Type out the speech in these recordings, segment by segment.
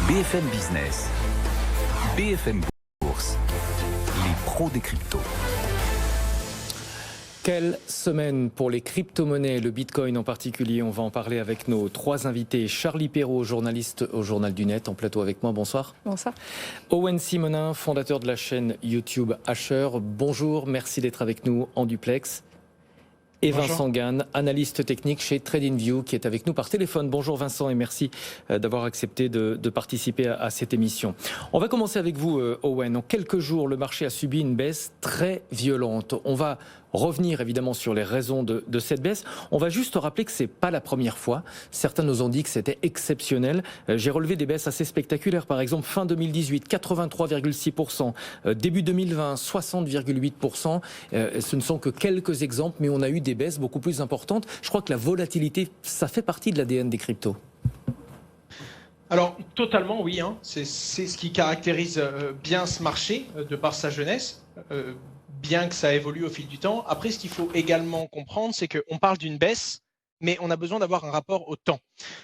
BFM Business, BFM Bourse, les pros des cryptos. Quelle semaine pour les crypto-monnaies, le Bitcoin en particulier. On va en parler avec nos trois invités. Charlie Perrault, journaliste au Journal du Net, en plateau avec moi. Bonsoir. Bonsoir. Owen Simonin, fondateur de la chaîne YouTube Asher. Bonjour, merci d'être avec nous en duplex. Et Bonjour. Vincent Gann, analyste technique chez TradingView, qui est avec nous par téléphone. Bonjour Vincent et merci d'avoir accepté de participer à cette émission. On va commencer avec vous, Owen. En quelques jours, le marché a subi une baisse très violente. On va revenir évidemment sur les raisons de cette baisse. On va juste rappeler que c'est pas la première fois. Certains nous ont dit que c'était exceptionnel. J'ai relevé des baisses assez spectaculaires. Par exemple, fin 2018, 83,6%. Début 2020, 60,8%. Ce ne sont que quelques exemples, mais on a eu des baisses beaucoup plus importantes. Je crois que la volatilité, ça fait partie de l'ADN des cryptos. Alors, totalement, oui. C'est ce qui caractérise bien ce marché, de par sa jeunesse, bien que ça évolue au fil du temps. Après, ce qu'il faut également comprendre, c'est qu'on parle d'une baisse, mais on a besoin d'avoir un rapport au temps.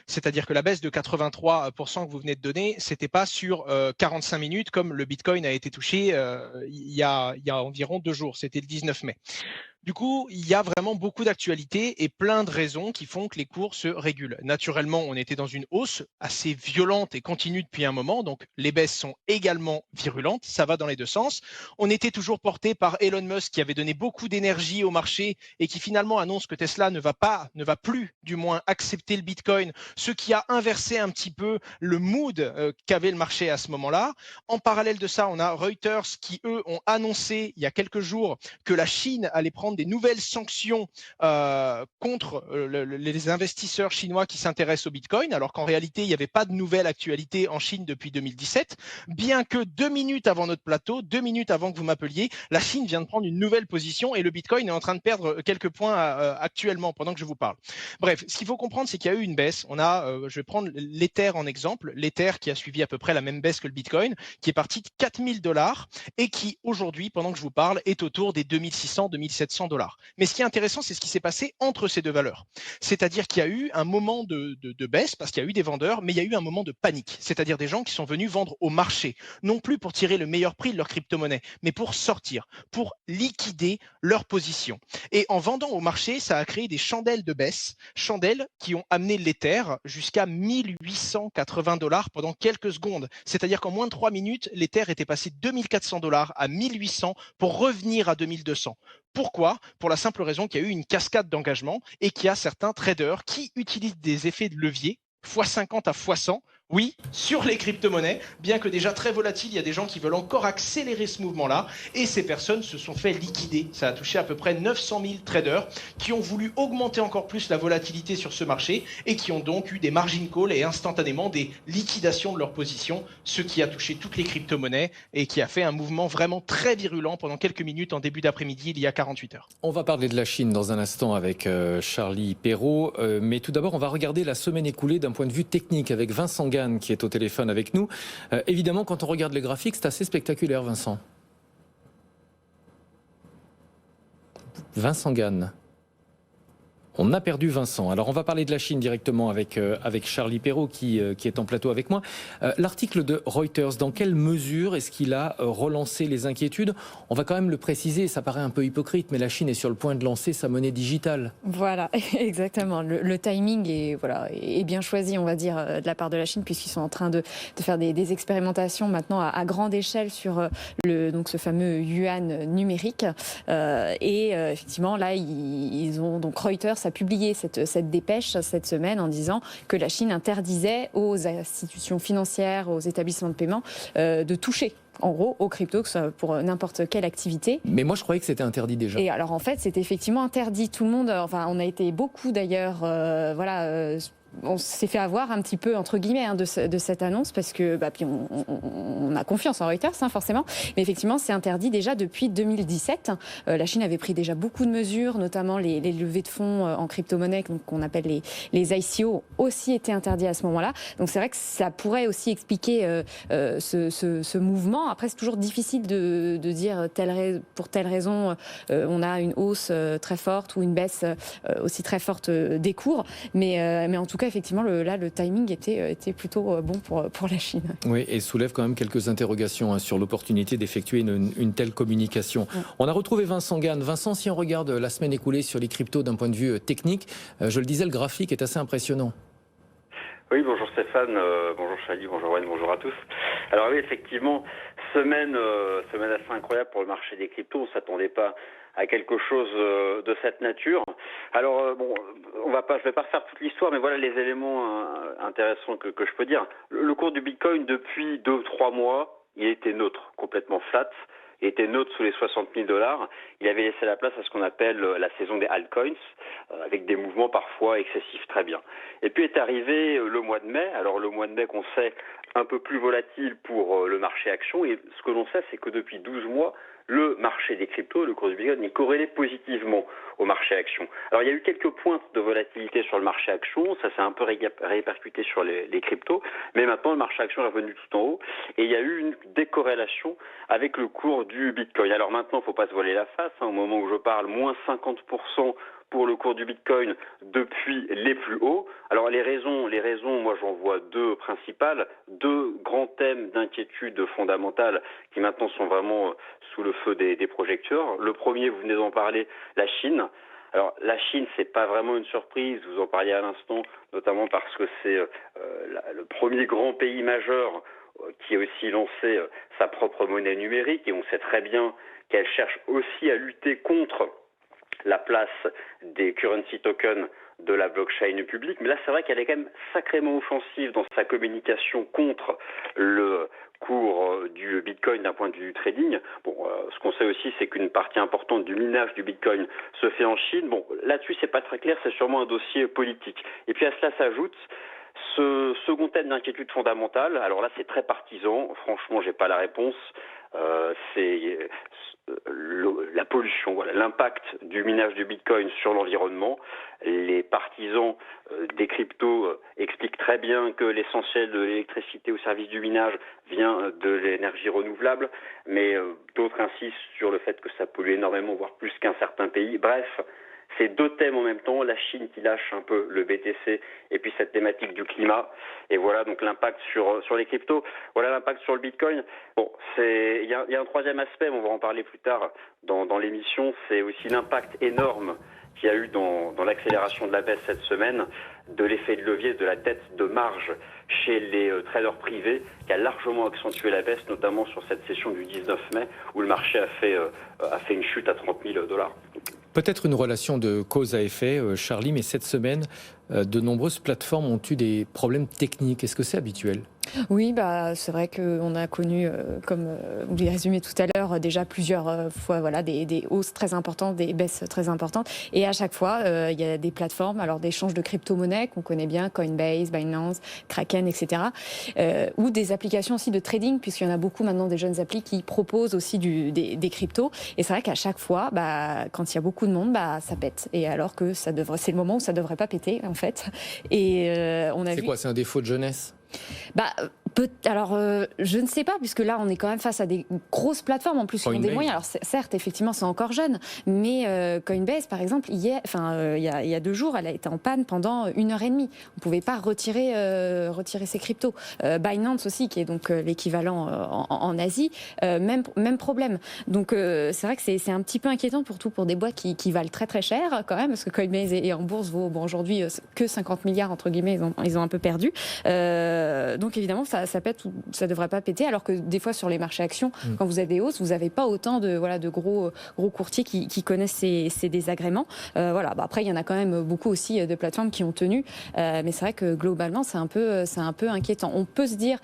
C'est-à-dire que la baisse de 83% que vous venez de donner, ce n'était pas sur 45 minutes, comme le Bitcoin a été touché il y a environ 2 jours. C'était le 19 mai. Du coup, il y a vraiment beaucoup d'actualités et plein de raisons qui font que les cours se régulent. Naturellement, on était dans une hausse assez violente et continue depuis un moment, donc les baisses sont également virulentes, ça va dans les deux sens. On était toujours porté par Elon Musk qui avait donné beaucoup d'énergie au marché et qui finalement annonce que Tesla ne va plus du moins accepter le Bitcoin, ce qui a inversé un petit peu le mood qu'avait le marché à ce moment-là. En parallèle de ça, on a Reuters qui, eux, ont annoncé il y a quelques jours que la Chine allait prendre des nouvelles sanctions contre les investisseurs chinois qui s'intéressent au Bitcoin, alors qu'en réalité, il n'y avait pas de nouvelle actualité en Chine depuis 2017, bien que 2 minutes avant notre plateau, 2 minutes avant que vous m'appeliez, la Chine vient de prendre une nouvelle position et le Bitcoin est en train de perdre quelques points actuellement pendant que je vous parle. Bref, ce qu'il faut comprendre, c'est qu'il y a eu une baisse. On a, je vais prendre l'Ether en exemple, l'Ether qui a suivi à peu près la même baisse que le Bitcoin, qui est parti de $4 000 et qui aujourd'hui, pendant que je vous parle, est autour des 2600-2700 $. Mais ce qui est intéressant, c'est ce qui s'est passé entre ces deux valeurs. C'est-à-dire qu'il y a eu un moment de baisse parce qu'il y a eu des vendeurs, mais il y a eu un moment de panique. C'est-à-dire des gens qui sont venus vendre au marché, non plus pour tirer le meilleur prix de leur crypto-monnaie, mais pour sortir, pour liquider leur position. Et en vendant au marché, ça a créé des chandelles de baisse, chandelles qui ont amené l'Ether jusqu'à 1880 $ pendant quelques secondes. C'est-à-dire qu'en moins de 3 minutes, l'Ether était passé de 2400 $ à 1800 pour revenir à 2200. Pourquoi ? Pour la simple raison qu'il y a eu une cascade d'engagement et qu'il y a certains traders qui utilisent des effets de levier, x50 à x100, oui, sur les crypto-monnaies, bien que déjà très volatile, il y a des gens qui veulent encore accélérer ce mouvement-là et ces personnes se sont fait liquider. Ça a touché à peu près 900 000 traders qui ont voulu augmenter encore plus la volatilité sur ce marché et qui ont donc eu des margin calls et instantanément des liquidations de leur position, ce qui a touché toutes les crypto-monnaies et qui a fait un mouvement vraiment très virulent pendant quelques minutes en début d'après-midi il y a 48 heures. On va parler de la Chine dans un instant avec Charlie Perrault, mais tout d'abord on va regarder la semaine écoulée d'un point de vue technique avec Vincent Gann qui est au téléphone avec nous. Évidemment, quand on regarde les graphiques, c'est assez spectaculaire, Vincent. Vincent Gann. On a perdu Vincent. Alors on va parler de la Chine directement avec Charlie Perrault qui est en plateau avec moi. L'article de Reuters, dans quelle mesure est-ce qu'il a relancé les inquiétudes ? On va quand même le préciser, ça paraît un peu hypocrite, mais la Chine est sur le point de lancer sa monnaie digitale. Voilà, exactement. Le timing est bien choisi, on va dire, de la part de la Chine, puisqu'ils sont en train de faire des expérimentations maintenant à grande échelle sur donc ce fameux yuan numérique. Effectivement, là, ils ont donc Reuters a publié cette dépêche cette semaine en disant que la Chine interdisait aux institutions financières, aux établissements de paiement de toucher en gros aux cryptos, que ce soit pour n'importe quelle activité. Mais moi je croyais que c'était interdit déjà. Et alors en fait c'est effectivement interdit. Tout le monde, enfin on a été beaucoup d'ailleurs, on s'est fait avoir un petit peu entre guillemets de cette annonce parce que puis on a confiance en Reuters forcément, mais effectivement c'est interdit déjà depuis 2017. La Chine avait pris déjà beaucoup de mesures, notamment les levées de fonds en crypto-monnaie qu'on appelle les ICO ont aussi été interdits à ce moment-là. Donc c'est vrai que ça pourrait aussi expliquer ce mouvement. Après c'est toujours difficile de dire pour telle raison on a une hausse très forte ou une baisse aussi très forte des cours, mais en tout cas cas, effectivement, le timing était plutôt bon pour la Chine. Oui, et soulève quand même quelques interrogations sur l'opportunité d'effectuer une telle communication. Ouais. On a retrouvé Vincent Gann. Vincent, si on regarde la semaine écoulée sur les cryptos d'un point de vue technique, je le disais, le graphique est assez impressionnant. Oui, bonjour Stéphane, bonjour Charlie, bonjour Wayne, bonjour à tous. Alors oui, effectivement, semaine assez incroyable pour le marché des cryptos. On ne s'attendait pas à quelque chose de cette nature. Alors bon, je vais pas refaire toute l'histoire, mais voilà les éléments intéressants que je peux dire. Le cours du Bitcoin depuis 2-3 mois, il était neutre, complètement flat. Il était neutre sous les $60 000. Il avait laissé la place à ce qu'on appelle la saison des altcoins, avec des mouvements parfois excessifs, très bien. Et puis est arrivé le mois de mai. Alors le mois de mai qu'on sait un peu plus volatile pour le marché action. Et ce que l'on sait, c'est que depuis 12 mois, le marché des cryptos, le cours du Bitcoin, est corrélé positivement au marché action. Alors il y a eu quelques pointes de volatilité sur le marché action, ça s'est un peu répercuté sur les cryptos, mais maintenant le marché action est revenu tout en haut et il y a eu une décorrélation avec le cours du Bitcoin. Alors maintenant, il ne faut pas se voiler la face, au moment où je parle, moins 50% pour le cours du Bitcoin depuis les plus hauts. Alors les raisons, moi j'en vois deux principales, deux grands thèmes d'inquiétude fondamentale qui maintenant sont vraiment sous le feu des projecteurs. Le premier, vous venez d'en parler, la Chine. Alors la Chine, c'est pas vraiment une surprise, vous en parliez à l'instant, notamment parce que c'est le premier grand pays majeur qui a aussi lancé sa propre monnaie numérique et on sait très bien qu'elle cherche aussi à lutter contre la place des currency tokens de la blockchain publique. Mais là, c'est vrai qu'elle est quand même sacrément offensive dans sa communication contre le cours du Bitcoin d'un point de vue trading. Bon, ce qu'on sait aussi, c'est qu'une partie importante du minage du Bitcoin se fait en Chine. Bon, là-dessus, c'est pas très clair, c'est sûrement un dossier politique. Et puis à cela s'ajoute ce second thème d'inquiétude fondamentale. Alors là, c'est très partisan. Franchement, j'ai pas la réponse. C'est la pollution, voilà, l'impact du minage du Bitcoin sur l'environnement. Les partisans des cryptos expliquent très bien que l'essentiel de l'électricité au service du minage vient de l'énergie renouvelable, mais d'autres insistent sur le fait que ça pollue énormément, voire plus qu'un certain pays. Bref, c'est deux thèmes en même temps, la Chine qui lâche un peu le BTC et puis cette thématique du climat. Et voilà donc l'impact sur les cryptos. Voilà l'impact sur le Bitcoin. Bon, il y a un troisième aspect, on va en parler plus tard dans l'émission, c'est aussi l'impact énorme qu'il y a eu dans l'accélération de la baisse cette semaine, de l'effet de levier, de la dette de marge chez les traders privés, qui a largement accentué la baisse, notamment sur cette session du 19 mai, où le marché a fait une chute à $30 000. Peut-être une relation de cause à effet, Charlie, mais cette semaine, de nombreuses plateformes ont eu des problèmes techniques. Est-ce que c'est habituel ? Oui, c'est vrai qu'on a connu, comme vous l'avez résumé tout à l'heure, déjà plusieurs fois des hausses très importantes, des baisses très importantes. Et à chaque fois, il y a des plateformes d'échange de crypto-monnaies qu'on connaît bien, Coinbase, Binance, Kraken, etc. Ou des applications aussi de trading, puisqu'il y en a beaucoup maintenant des jeunes applis qui proposent aussi des cryptos. Et c'est vrai qu'à chaque fois, quand il y a beaucoup de monde, ça pète. Et alors que c'est le moment où ça ne devrait pas péter, en fait. Et on a vu... C'est quoi, c'est un défaut de jeunesse ? Je ne sais pas, puisque là, on est quand même face à des grosses plateformes, en plus, qui ont des moyens. Alors, certes, effectivement, c'est encore jeune, mais Coinbase, par exemple, il y a 2 jours, elle a été en panne pendant 1h30. On ne pouvait pas retirer ses cryptos. Binance aussi, qui est donc l'équivalent en Asie, même problème. Donc, c'est vrai que c'est un petit peu inquiétant, pour des boîtes qui valent très, très cher, quand même, parce que Coinbase est en bourse, vaut aujourd'hui que 50 milliards, entre guillemets, ils ont un peu perdu. Donc évidemment, ça pète ou ça devrait pas péter, alors que des fois sur les marchés actions, quand vous avez des hausses, vous n'avez pas autant de gros courtiers qui connaissent ces désagréments. Après, il y en a quand même beaucoup aussi de plateformes qui ont tenu, mais c'est vrai que globalement, c'est un peu inquiétant. On peut se dire,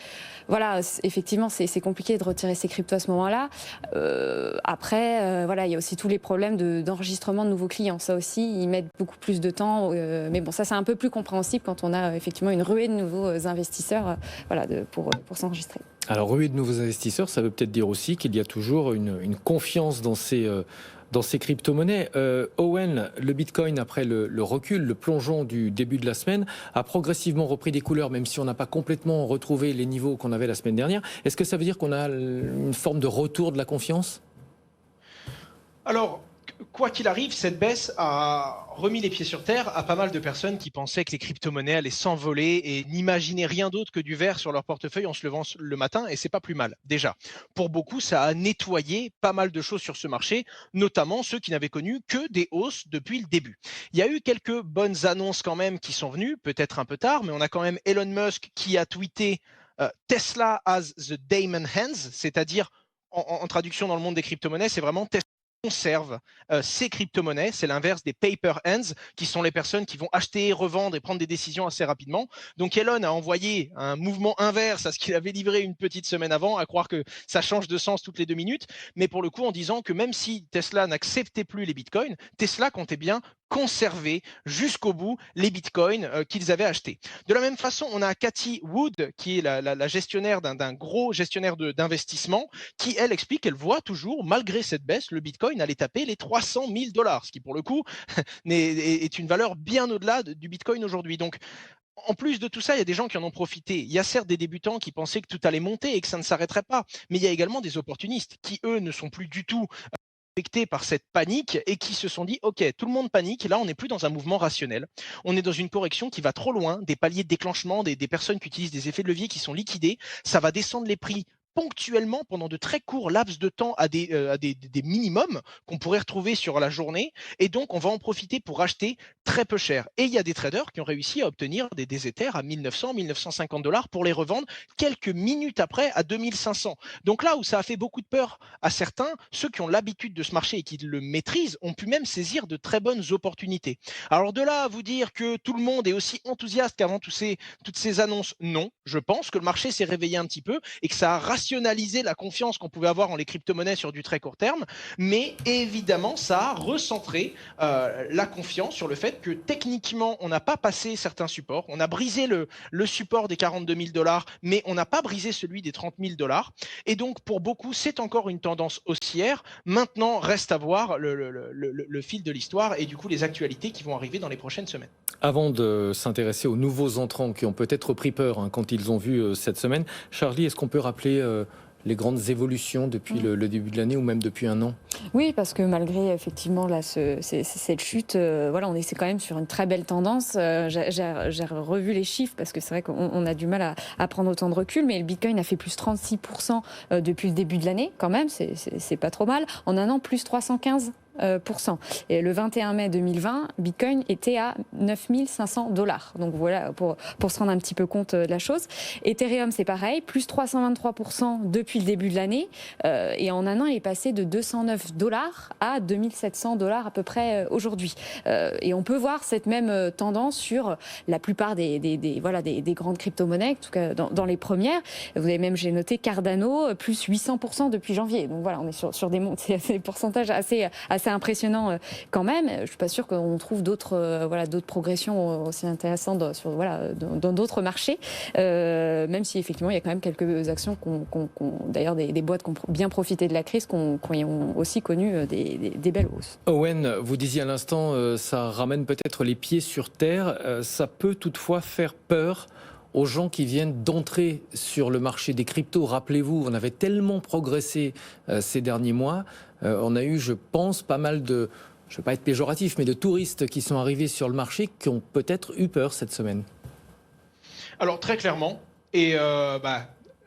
effectivement, c'est compliqué de retirer ses cryptos à ce moment-là. Après, il y a aussi tous les problèmes d'enregistrement de nouveaux clients. Ça aussi, ils mettent beaucoup plus de temps, mais bon, ça c'est un peu plus compréhensible quand on a effectivement une ruée de nouveaux investisseurs pour s'enregistrer. Alors, ruée de nouveaux investisseurs, ça veut peut-être dire aussi qu'il y a toujours une confiance dans ces crypto-monnaies. Owen, le Bitcoin, après le recul, le plongeon du début de la semaine, a progressivement repris des couleurs, même si on n'a pas complètement retrouvé les niveaux qu'on avait la semaine dernière. Est-ce que ça veut dire qu'on a une forme de retour de la confiance ? Alors, quoi qu'il arrive, cette baisse a remis les pieds sur terre à pas mal de personnes qui pensaient que les crypto-monnaies allaient s'envoler et n'imaginaient rien d'autre que du vert sur leur portefeuille en se levant le matin, et c'est pas plus mal. Déjà, pour beaucoup, ça a nettoyé pas mal de choses sur ce marché, notamment ceux qui n'avaient connu que des hausses depuis le début. Il y a eu quelques bonnes annonces quand même qui sont venues, peut-être un peu tard, mais on a quand même Elon Musk qui a tweeté Tesla has the diamond hands, c'est-à-dire en traduction dans le monde des crypto-monnaies, c'est vraiment Tesla conserve ces crypto-monnaies, c'est l'inverse des paper hands, qui sont les personnes qui vont acheter, revendre et prendre des décisions assez rapidement. Donc Elon a envoyé un mouvement inverse à ce qu'il avait livré une petite semaine avant, à croire que ça change de sens toutes les 2 minutes, mais pour le coup en disant que même si Tesla n'acceptait plus les bitcoins, Tesla comptait bien conserver jusqu'au bout les bitcoins qu'ils avaient achetés. De la même façon, on a Cathy Wood, qui est la gestionnaire d'un gros gestionnaire d'investissement, qui elle explique qu'elle voit toujours, malgré cette baisse, le bitcoin aller taper les 300 000 $, ce qui pour le coup est une valeur bien au-delà du bitcoin aujourd'hui. Donc en plus de tout ça, il y a des gens qui en ont profité. Il y a certes des débutants qui pensaient que tout allait monter et que ça ne s'arrêterait pas, mais il y a également des opportunistes qui, eux, ne sont plus du tout affectés par cette panique et qui se sont dit ok, tout le monde panique, là on n'est plus dans un mouvement rationnel, on est dans une correction qui va trop loin, des paliers de déclenchement, des personnes qui utilisent des effets de levier qui sont liquidés, ça va descendre les prix ponctuellement pendant de très courts laps de temps à des minimums qu'on pourrait retrouver sur la journée, et donc on va en profiter pour acheter très peu cher. Et il y a des traders qui ont réussi à obtenir des Ethers à 1900, 1950 $ pour les revendre quelques minutes après à 2500. Donc là où ça a fait beaucoup de peur à certains, ceux qui ont l'habitude de ce marché et qui le maîtrisent ont pu même saisir de très bonnes opportunités. Alors de là à vous dire que tout le monde est aussi enthousiaste qu'avant toutes ces annonces, non. Je pense que le marché s'est réveillé un petit peu et que ça a rationalisé la confiance qu'on pouvait avoir en les crypto-monnaies sur du très court terme, mais évidemment ça a recentré la confiance sur le fait que techniquement on n'a pas passé certains supports, on a brisé le support des 42 000 $, mais on n'a pas brisé celui des 30 000 $, et donc pour beaucoup c'est encore une tendance haussière. Maintenant reste à voir le fil de l'histoire et du coup les actualités qui vont arriver dans les prochaines semaines. Avant de s'intéresser aux nouveaux entrants qui ont peut-être pris peur quand ils ont vu cette semaine, Charlie, est-ce qu'on peut rappeler les grandes évolutions depuis le début de l'année ou même depuis un an? Oui, parce que malgré effectivement là, cette chute, voilà, c'est quand même sur une très belle tendance. J'ai revu les chiffres parce que c'est vrai qu'on a du mal à prendre autant de recul, mais le Bitcoin a fait plus 36% depuis le début de l'année, quand même, c'est pas trop mal. En un an, plus 315%. Et le 21 mai 2020, Bitcoin était à 9 500 $. Donc voilà, pour se rendre un petit peu compte de la chose. Ethereum, c'est pareil, plus 323% depuis le début de l'année. Et en un an, il est passé de 209 $ à 2700 $ à peu près aujourd'hui. Et on peut voir cette même tendance sur la plupart des grandes crypto-monnaies, en tout cas dans les premières. Vous avez même, j'ai noté Cardano, plus 800% depuis janvier. Donc voilà, on est sur des pourcentages assez impressionnant quand même. Je ne suis pas sûre qu'on trouve d'autres progressions aussi intéressantes dans d'autres marchés, même si effectivement il y a quand même quelques actions d'ailleurs des boîtes qui ont bien profité de la crise, qui ont aussi connu des belles hausses. Owen, vous disiez à l'instant, ça ramène peut-être les pieds sur terre, ça peut toutefois faire peur aux gens qui viennent d'entrer sur le marché des cryptos. Rappelez-vous, on avait tellement progressé ces derniers mois. On a eu, je pense, pas mal de, je ne veux pas être péjoratif, mais de touristes qui sont arrivés sur le marché qui ont peut-être eu peur cette semaine. Alors très clairement, et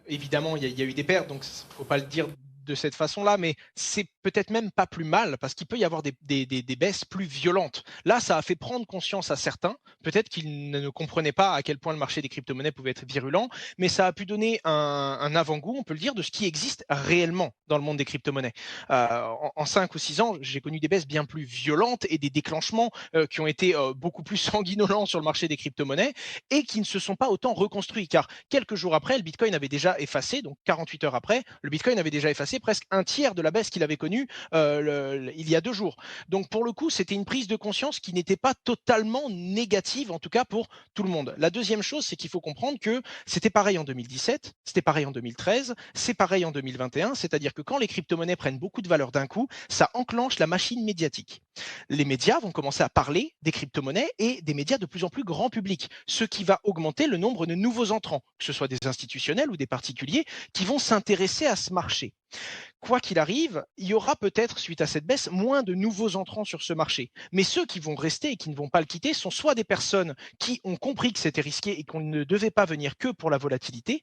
évidemment il y a eu des pertes, donc il ne faut pas le dire de cette façon-là, mais c'est peut-être même pas plus mal, parce qu'il peut y avoir des baisses plus violentes. Là, ça a fait prendre conscience à certains, peut-être qu'ils ne comprenaient pas à quel point le marché des crypto-monnaies pouvait être virulent, mais ça a pu donner un avant-goût, on peut le dire, de ce qui existe réellement dans le monde des crypto-monnaies. En 5 ou 6 ans, j'ai connu des baisses bien plus violentes et des déclenchements qui ont été beaucoup plus sanguinolents sur le marché des crypto-monnaies et qui ne se sont pas autant reconstruits, car quelques jours après, le Bitcoin avait déjà effacé, donc 48 heures après, le Bitcoin avait déjà effacé presque un tiers de la baisse qu'il avait connue il y a 2 jours. Donc pour le coup, c'était une prise de conscience qui n'était pas totalement négative, en tout cas pour tout le monde. La deuxième chose, c'est qu'il faut comprendre que c'était pareil en 2017, c'était pareil en 2013, c'est pareil en 2021, c'est-à-dire que quand les crypto-monnaies prennent beaucoup de valeur d'un coup, ça enclenche la machine médiatique. Les médias vont commencer à parler des crypto-monnaies et des médias de plus en plus grand public, ce qui va augmenter le nombre de nouveaux entrants, que ce soit des institutionnels ou des particuliers, qui vont s'intéresser à ce marché. Quoi qu'il arrive, il y aura peut-être, suite à cette baisse, moins de nouveaux entrants sur ce marché. Mais ceux qui vont rester et qui ne vont pas le quitter sont soit des personnes qui ont compris que c'était risqué et qu'on ne devait pas venir que pour la volatilité,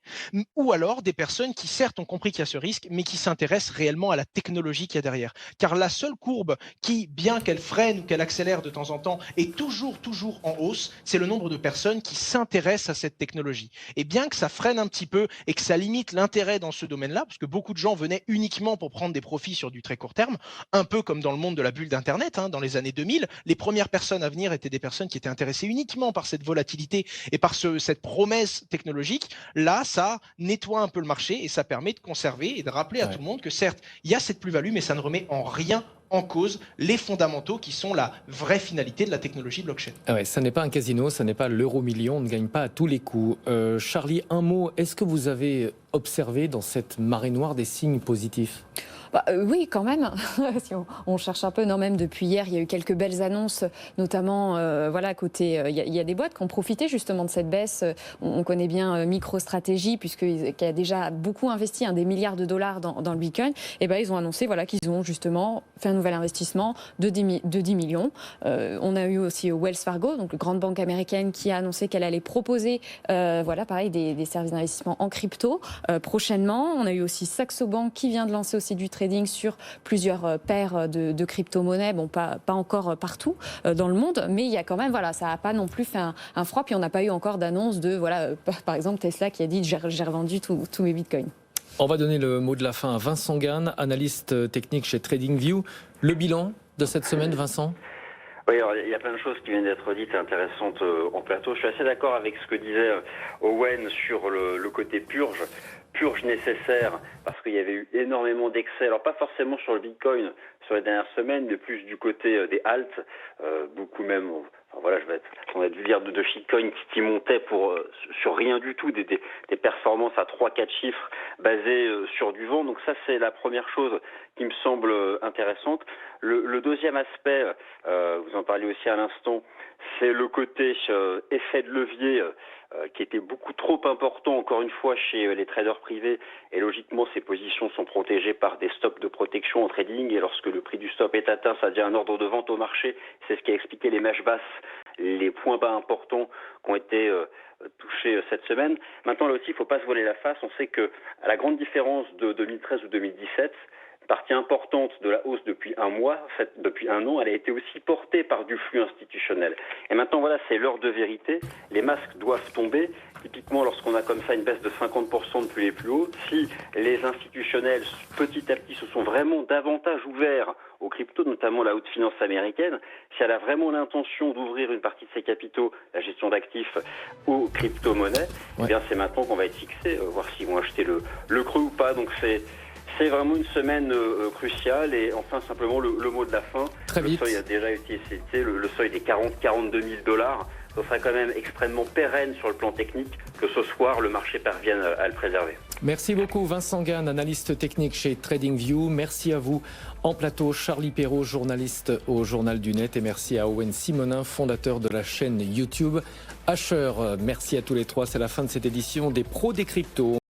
ou alors des personnes qui certes ont compris qu'il y a ce risque, mais qui s'intéressent réellement à la technologie qu'il y a derrière. Car la seule courbe qui, bien qu'elle freine ou qu'elle accélère de temps en temps, est toujours en hausse, c'est le nombre de personnes qui s'intéressent à cette technologie. Et bien que ça freine un petit peu et que ça limite l'intérêt dans ce domaine-là, parce que beaucoup de gens venaient uniquement pour prendre des profits sur du très court terme, un peu comme dans le monde de la bulle d'Internet, dans les années 2000, les premières personnes à venir étaient des personnes qui étaient intéressées uniquement par cette volatilité et par cette promesse technologique. Là, ça nettoie un peu le marché et ça permet de conserver et de rappeler à tout le monde que certes, il y a cette plus-value, mais ça ne remet en rien en cause les fondamentaux qui sont la vraie finalité de la technologie blockchain. Ah ouais, ça n'est pas un casino, ça n'est pas l'euro-million, on ne gagne pas à tous les coups. Charlie, un mot, est-ce que vous avez observé dans cette marée noire des signes positifs ? Oui, quand même. Si on cherche un peu, non, même depuis hier, il y a eu quelques belles annonces, notamment, côté, il y a des boîtes qui ont profité justement de cette baisse. On connaît bien MicroStrategy, qui a déjà beaucoup investi, des milliards de dollars dans le Bitcoin. Et ils ont annoncé, qu'ils ont justement fait un nouvel investissement de 10 millions. On a eu aussi Wells Fargo, donc une grande banque américaine, qui a annoncé qu'elle allait proposer, pareil, des services d'investissement en crypto prochainement. On a eu aussi Saxo Bank qui vient de lancer aussi du trading sur plusieurs paires de crypto-monnaies, pas encore partout dans le monde, mais il y a quand même, ça n'a pas non plus fait un froid, puis on n'a pas eu encore d'annonce de, par exemple Tesla qui a dit j'ai revendu tous mes bitcoins. On va donner le mot de la fin à Vincent Gane, analyste technique chez TradingView. Le bilan de cette semaine, Vincent ? Oui, alors, il y a plein de choses qui viennent d'être dites et intéressantes en plateau. Je suis assez d'accord avec ce que disait Owen sur le côté purge nécessaire, parce qu'il y avait eu énormément d'excès. Alors pas forcément sur le Bitcoin sur les dernières semaines, mais plus du côté des alts, beaucoup même. On a dû lire de shitcoins qui montaient sur rien du tout, des performances à 3-4 chiffres basées sur du vent. Donc ça, c'est la première chose qui me semble intéressante. Le deuxième aspect, vous en parliez aussi à l'instant, c'est le côté effet de levier qui était beaucoup trop important, encore une fois, chez les traders privés. Et logiquement, ces positions sont protégées par des stops de protection en trading. Et lorsque le prix du stop est atteint, ça devient un ordre de vente au marché. C'est ce qui a expliqué les mèches basses, les points bas importants qui ont été touchés cette semaine. Maintenant, là aussi, il ne faut pas se voiler la face. On sait que, à la grande différence de 2013 ou 2017, partie importante de la hausse depuis un mois, en fait, depuis un an, elle a été aussi portée par du flux institutionnel. Et maintenant, c'est l'heure de vérité. Les masques doivent tomber. Typiquement, lorsqu'on a comme ça une baisse de 50% depuis les plus hauts, si les institutionnels, petit à petit, se sont vraiment davantage ouverts aux cryptos, notamment la haute finance américaine, si elle a vraiment l'intention d'ouvrir une partie de ses capitaux, la gestion d'actifs, aux crypto-monnaies, eh bien, c'est maintenant qu'on va être fixé, voir s'ils vont acheter le creux ou pas. Donc, c'est vraiment une semaine cruciale. Et enfin, simplement, le mot de la fin. Très vite. Le seuil a déjà été cité, le seuil des 42 000 $. Ce sera quand même extrêmement pérenne sur le plan technique que ce soir, le marché parvienne à le préserver. Merci beaucoup Vincent Gane, analyste technique chez TradingView. Merci à vous en plateau, Charlie Perrault, journaliste au Journal du Net. Et merci à Owen Simonin, fondateur de la chaîne YouTube Asher. Merci à tous les trois. C'est la fin de cette édition des Pros des Cryptos.